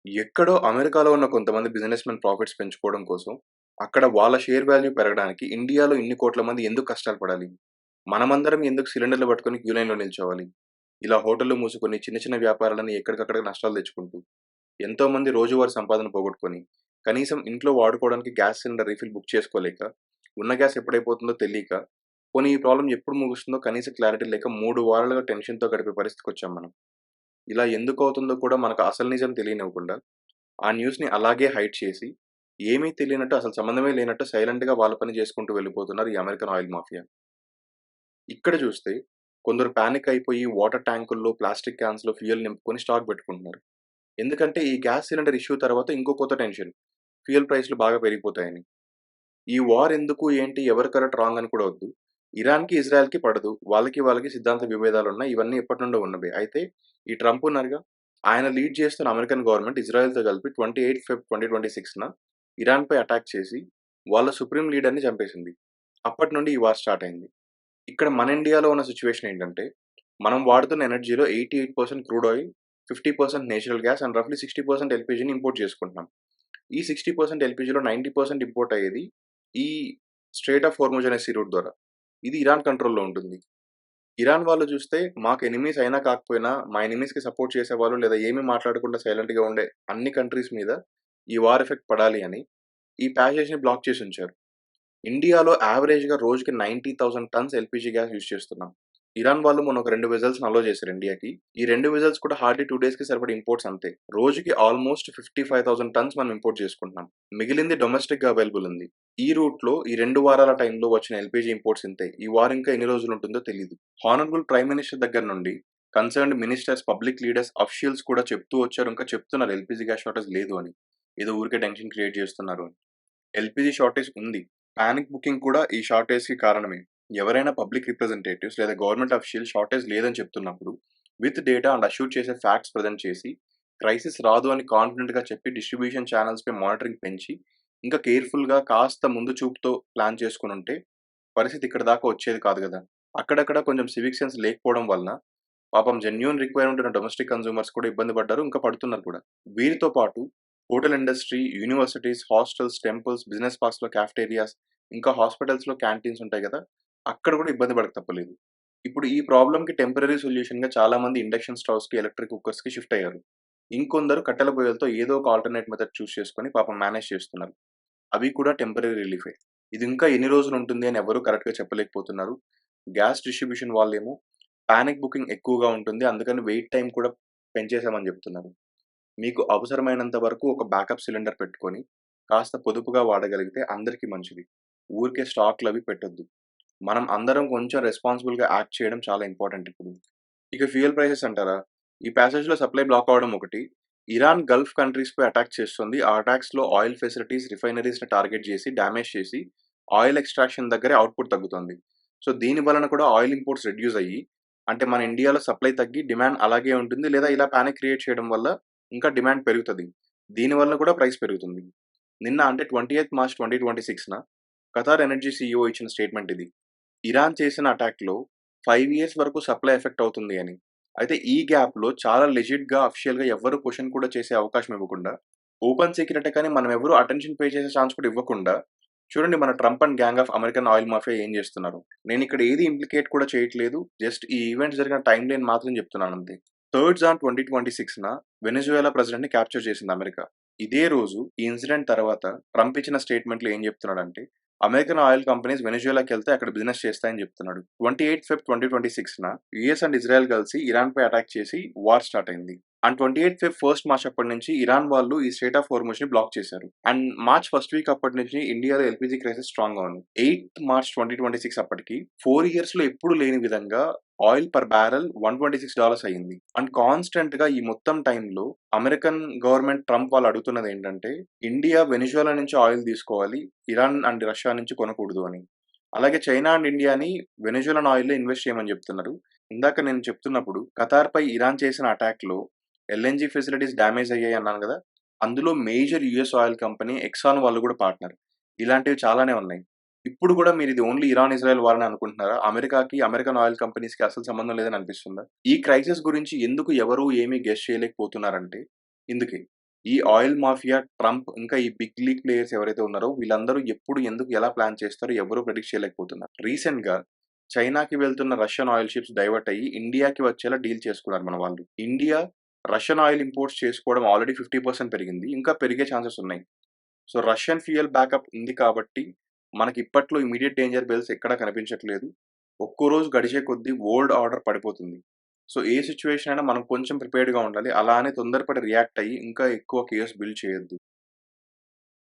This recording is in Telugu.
ఎక్కడో అమెరికాలో ఉన్న కొంతమంది బిజినెస్‌మెన్ ప్రాఫిట్స్ పెంచుకోవడం కోసం, అక్కడ వాళ్ళ షేర్ వాల్యూ పెరగడానికి ఇండియాలో ఇన్ని కోట్ల మంది ఎందుకు కష్టాలు పడాలి? మనమందరం ఎందుకు సిలిండర్‌లు పట్టుకొని క్యూ లైన్‌లో నిల్చోవాలి? ఇలా హోటళ్లు మూసుకొని చిన్న చిన్న వ్యాపారాలని ఎక్కడికక్కడ నష్టాలు తెచ్చుకుంటూ, ఎంతోమంది రోజువారీ సంపాదన పోగొట్టుకొని, కనీసం ఇంట్లో వాడుకోవడానికి గ్యాస్ సిలిండర్ రీఫిల్ బుక్ చేసుకోలేక, ఉన్న గ్యాస్ ఎప్పుడైపోతుందో తెలీక, పోనీ ఈ ప్రాబ్లమ్ ఎప్పుడు ముగుస్తుందో కనీస క్లారిటీ లేక 3 వారాలుగా టెన్షన్‌తో గడిపే పరిస్థితికొచ్చాం మనం. ఇలా ఎందుకవుతుందో కూడా మనకు అసలు నిజం తెలియనివ్వకుండా ఆ న్యూస్‌ని అలాగే హైడ్ చేసి, ఏమీ తెలియనట్టు అసలు సంబంధమే లేనట్టు సైలెంట్‌గా వాళ్ళ పని చేసుకుంటూ వెళ్ళిపోతున్నారు ఈ అమెరికన్ ఆయిల్ మాఫియా. ఇక్కడ చూస్తే కొందరు పానిక్ అయిపోయి వాటర్ ట్యాంకుల్లో, ప్లాస్టిక్ క్యాన్స్‌లో ఫ్యూయల్ నింపుకొని స్టాక్ పెట్టుకుంటున్నారు. ఎందుకంటే ఈ గ్యాస్ సిలిండర్ ఇష్యూ తర్వాత ఇంకో కొత్త టెన్షన్. ఫ్యూయల్ ప్రైస్‌లు బాగా పెరిగిపోతాయని. ఈ వార్ ఎందుకు, ఏంటి, ఎవరు కరెక్ట్, రాంగ్ అని కూడా వద్దు. ఇరాన్‌కి, ఇజ్రాయెల్‌కి పడదు. వాళ్ళకి సిద్ధాంత విభేదాలున్నాయి. ఇవన్నీ ఎప్పటినుండో ఉన్నవే. అయితే ఈ ట్రంప్ ఉన్నారుగా, ఆయన లీడ్ చేస్తున్న అమెరికన్ గవర్నమెంట్ ఇజ్రాయెల్‌తో కలిపి 28 ఫెబ్ 2026న ఇరాన్‌పై అటాక్ చేసి, వాళ్ళ సుప్రీం లీడర్‌ని చంపేసింది. అప్పటి నుండి ఈ వార్ స్టార్ట్ అయింది. ఇక్కడ మన ఇండియాలో ఉన్న సిట్యుయేషన్ ఏంటంటే, మనం వాడుతున్న ఎనర్జీలో 88% crude oil, 50% natural gas and రఫ్‌లీ 60% ఎల్‌పీజీని ఇంపోర్ట్ చేసుకుంటున్నాం. ఈ 60% ఎల్‌పీజీలో 90% ఇంపోర్ట్ అయ్యేది ఈ స్ట్రెయిట్ ఆఫ్ హోర్ముజ్ అనే సీ రూట్ ద్వారా. ఇది ఇరాన్ కంట్రోల్‌లో ఉంటుంది. ఇరాన్ వాళ్ళు చూస్తే మాకు ఎనిమీస్ అయినా కాకపోయినా, మా ఎనిమీస్‌కి సపోర్ట్ చేసేవాళ్ళు లేదా ఏమి మాట్లాడకుండా సైలెంట్‌గా ఉండే అన్ని కంట్రీస్ మీద ఈ వార్ ఎఫెక్ట్ పడాలి అని ఈ ప్యాసేజ్‌ని బ్లాక్ చేసి ఉంచారు. ఇండియాలో యావరేజ్‌గా రోజుకి 90,000 టన్స్ ఎల్‌పీజీ గ్యాస్ యూజ్ చేస్తున్నాం. ఇరాన్ వాళ్ళు మొన్న ఒక 2 వెసెల్స్‌ని అలో చేశారు ఇండియాకి. ఈ 2 వెసెల్స్ కూడా హార్డ్‌లీ 2 డేస్‌కి సరిపడే ఇంపోర్ట్స్ అంతే. రోజుకి ఆల్‌మోస్ట్ 55,000 టన్స్ మనం ఇంపోర్ట్ చేసుకుంటున్నాం. మిగిలింది డొమెస్టిక్‌గా అవైలబుల్ ఉంది. ఈ రూట్‌లో ఈ 2 వారాల టైంలో వచ్చిన ఎల్‌పీజీ ఇంపోర్ట్స్ ఇంతే. ఈ వార్ ఇంకా ఎన్ని రోజులు ఉంటుందో తెలీదు. హానరబుల్ ప్రైమ్ మినిస్టర్ దగ్గర నుండి concerned ministers, public leaders, officials కూడా చెప్తూ వచ్చారు. ఇంకా చెప్తున్నారు ఎల్‌పీజీ గ్యాస్ షార్టేజ్ లేదు అని. ఏదో ఊరికే టెన్షన్ క్రియేట్ చేస్తున్నారు అని. ఎల్‌పీజీ షార్టేజ్ ఉంది. పానిక్ బుకింగ్ కూడా ఈ షార్టేజ్‌కి కారణమే. ఎవరైనా పబ్లిక్ రిప్రజెంటేటివ్స్ లేదా గవర్నమెంట్ అఫీషియల్ షార్టేజ్ లేదని చెప్తున్నప్పుడు, విత్ డేటా అండ్ అష్యూర్ చేసే ఫ్యాక్ట్స్ ప్రెజెంట్ చేసి, క్రైసిస్ రాదు అని కాన్ఫిడెంట్‌గా చెప్పి డిస్ట్రిబ్యూషన్ ఛానెల్స్‌పై మానిటరింగ్ పెంచి, ఇంకా కేర్‌ఫుల్‌గా కాస్త ముందు చూపుతో ప్లాన్ చేసుకొనుంటే, పరిస్థితి ఇక్కడి దాకా వచ్చేది కాదు గదా! అక్కడక్కడ కొంచెం సివిక్ సెన్స్ లేకపోవడం వలన, పాపం జెన్యూన్ రిక్వైర్మెంట్ ఉన్న డొమెస్టిక్ కన్స్యూమర్స్ కూడా ఇబ్బంది పడ్డారు. ఇంకా పడుతున్నారు కూడా. వీరితో పాటు hotel industry, universities, hostels, temples, business పార్క్స్‌లో కాఫెటేరియాస్, ఇంకా హాస్పిటల్స్‌లో క్యాంటీన్స్ ఉంటాయి గదా! అక్కడ కూడా ఇబ్బంది పడక తప్పలేదు. ఇప్పుడు ఈ ప్రాబ్లమ్‌కి టెంపరరీ సొల్యూషన్‌గా చాలామంది ఇండక్షన్ స్టవ్స్‌కి, ఎలక్ట్రిక్ కుక్కర్స్‌కి షిఫ్ట్ అయ్యారు. ఇంకొందరు కట్టెల పొయ్యలతో ఏదో ఒక ఆల్టర్‌నేట్ మెథడ్ చూస్ చేసుకొని పాపం మేనేజ్ చేస్తున్నారు. అవి కూడా టెంపరరీ రిలీఫే. ఇది ఇంకా ఎన్ని రోజులు ఉంటుంది అని ఎవరు కరెక్ట్‌గా చెప్పలేకపోతున్నారు. గ్యాస్ డిస్ట్రిబ్యూషన్ వాళ్ళేమో పానిక్ బుకింగ్ ఎక్కువగా ఉంటుంది. అందుకని వెయిట్ టైమ్ కూడా పెంచేసామని చెప్తున్నారు. మీకు అవసరమైనంత వరకు ఒక బ్యాకప్ సిలిండర్ పెట్టుకొని, కాస్త పొదుపుగా వాడగలిగితే అందరికీ మంచిది. ఊరికే స్టాక్‌లవి పెట్టొద్దు. మనం అందరం కొంచెం రెస్పాన్సిబుల్‌గా యాక్ట్ చేయడం చాలా ఇంపార్టెంట్ ఇప్పుడు. ఇక ఫ్యూయల్ ప్రైసెస్ అంటారా? ఈ ప్యాసేజ్‌లో సప్లై బ్లాక్ అవ్వడం ఒకటి. ఇరాన్ గల్ఫ్ కంట్రీస్‌పై అటాక్ చేస్తుంది. ఆ అటాక్స్‌లో ఆయిల్ ఫెసిలిటీస్, రిఫైనరీస్‌ని టార్గెట్ చేసి, డ్యామేజ్ చేసి, ఆయిల్ ఎక్స్‌ట్రాక్షన్ దగ్గరే అవుట్‌పుట్ తగ్గుతుంది. సో, దీని వలన కూడా ఆయిల్ ఇంపోర్ట్స్ రెడ్యూస్ అయ్యి, అంటే మన ఇండియాలో సప్లై తగ్గి డిమాండ్ అలాగే ఉంటుంది. లేదా ఇలా పానిక్ క్రియేట్ చేయడం వల్ల ఇంకా డిమాండ్ పెరుగుతది. దీని వలన కూడా ప్రైస్ పెరుగుతుంది. నిన్న అంటే 28 మార్చ్ 2026న ఖతార్ ఎనర్జీ సీఈఓ ఇచ్చిన స్టేట్మెంట్ ఇది. ఇరాన్ చేసిన అటాక్‌లో 5 ఇయర్స్ వరకు సప్లై ఎఫెక్ట్ అవుతుంది అని. అయితే ఈ గ్యాప్‌లో చాలా లెజిట్‌గా, అఫీషియల్‌గా ఎవ్వరు క్వెషన్ కూడా చేసే అవకాశం ఇవ్వకుండా, ఓపెన్ సీక్రెటే కానీ మనం ఎవరు అటెన్షన్ పే చేసే ఛాన్స్ కూడా ఇవ్వకుండా, చూడండి మన Trump and gang of American oil mafia ఏం చేస్తున్నారు. నేనిక్కడ ఏది ఇంప్లికేట్ కూడా చేయట్లేదు. జస్ట్ ఈ ఈవెంట్స్ జరిగిన టైమ్ లైన్ మాత్రం చెప్తున్నానంతే. 3 జాన్ 2026న వెనెజుయలా ప్రెసిడెంట్‌ని క్యాప్చర్ చేసింది అమెరికా. ఇదే రోజు ఈ ఇన్సిడెంట్ తర్వాత ట్రంప్ ఇచ్చిన స్టేట్మెంట్‌లో ఏం చెప్తున్నాడంటే, అమెరికన్ ఆయిల్ కంపెనీస్ వెనెజుయలాకెళ్తే అక్కడ బిజినెస్ చేస్తాయని చెప్తున్నాడు. 28 ఫెబ్ 2026న యూఎస్ అండ్ ఇజ్రాయెల్ కలిసి ఇరాన్‌పై అటాక్ చేసి వార్ స్టార్ట్ అయింది. అండ్ 28 ఫెబ్ 1 మార్చ్ అప్పటి నుంచి ఇరాన్ వాళ్ళు ఈ స్ట్రెయిట్ ఆఫ్ హోర్ముజ్‌ని బ్లాక్ చేశారు. అండ్ మార్చ్ ఫస్ట్ వీక్ అప్పటి నుంచి ఇండియాలో ఎల్‌పీజీ క్రైసిస్ స్ట్రాంగ్‌గా ఉంది. 8 మార్చ్ 2026 అప్పటికి 4 ఇయర్స్‌లో ఎప్పుడు లేని విధంగా ఆయిల్ పర్ బ్యారెల్ $126 అయింది. అండ్ కాన్స్టెంట్‌గా ఈ మొత్తం టైంలో అమెరికన్ గవర్నమెంట్ ట్రంప్ వాళ్ళు అడుగుతున్నదేంటంటే, ఇండియా వెనిజులా నుంచి ఆయిల్ తీసుకోవాలి. ఇరాన్ అండ్ రష్యా నుంచి కొనకూడదు అని. అలాగే చైనా అండ్ ఇండియాని వెనెజుయలన్ ఆయిల్‌లో ఇన్వెస్ట్ చేయమని చెప్తున్నారు. ఇందాక నేను చెప్తున్నప్పుడు ఖతార్‌పై ఇరాన్ చేసిన అటాక్‌లో ఎల్ఎన్‌జీ ఫెసిలిటీస్ డ్యామేజ్ అయ్యాయి అన్నాను గదా! అందులో major US oil company exon వాళ్ళు కూడా పార్ట్నర్. ఇలాంటివి చాలానే ఉన్నాయి. ఇప్పుడు కూడా మీరిది ఓన్లీ ఇరాన్, ఇజ్రాయెల్ వార్ అని అనుకుంటున్నారా? అమెరికాకి, అమెరికన్ ఆయిల్ కంపెనీస్‌కి అసలు సంబంధం లేదని అనిపిస్తుందా? ఈ క్రైసిస్ గురించి ఎందుకు ఎవరు ఏమీ గెస్ చేయలేకపోతున్నారంటే ఇందుకే. ఈ ఆయిల్ మాఫియా, ట్రంప్ ఇంకా ఈ బిగ్ లీగ్ ప్లేయర్స్ ఎవరైతే ఉన్నారో వీళ్ళందరూ ఎప్పుడు, ఎందుకు, ఎలా ప్లాన్ చేస్తారో ఎవరు ప్రెడిక్ట్ చేయలేకపోతున్నారు. రీసెంట్‌గా చైనాకి వెళ్తున్న రష్యన్ ఆయిల్ షిప్స్ డైవర్ట్ అయ్యి ఇండియాకి వచ్చేలా డీల్ చేసుకున్నారు మన వాళ్ళు. ఇండియా రష్యన్ ఆయిల్ ఇంపోర్ట్స్ చేసుకోవడం ఆల్రెడీ 50% పెరిగింది. ఇంకా పెరిగే ఛాన్సెస్ ఉన్నాయి. సో, రష్యన్ ఫ్యూయల్ బ్యాకప్ ఉంది కాబట్టి మనకి ఇప్పట్లో ఇమ్మీడియేట్ డేంజర్ బెల్స్ ఎక్కడా కనిపించట్లేదు. ఒక్కో రోజు గడిచే కొద్దీ వరల్డ్ ఆర్డర్ పడిపోతుంది. సో, ఏ సిట్యుయేషన్ అయినా మనం కొంచెం ప్రిపేర్డ్‌గా ఉండాలి. అలా అని తొందరపడి రియాక్ట్ అయ్యి ఇంకా ఎక్కువ కేస్ బిల్డ్ చేయొద్దు.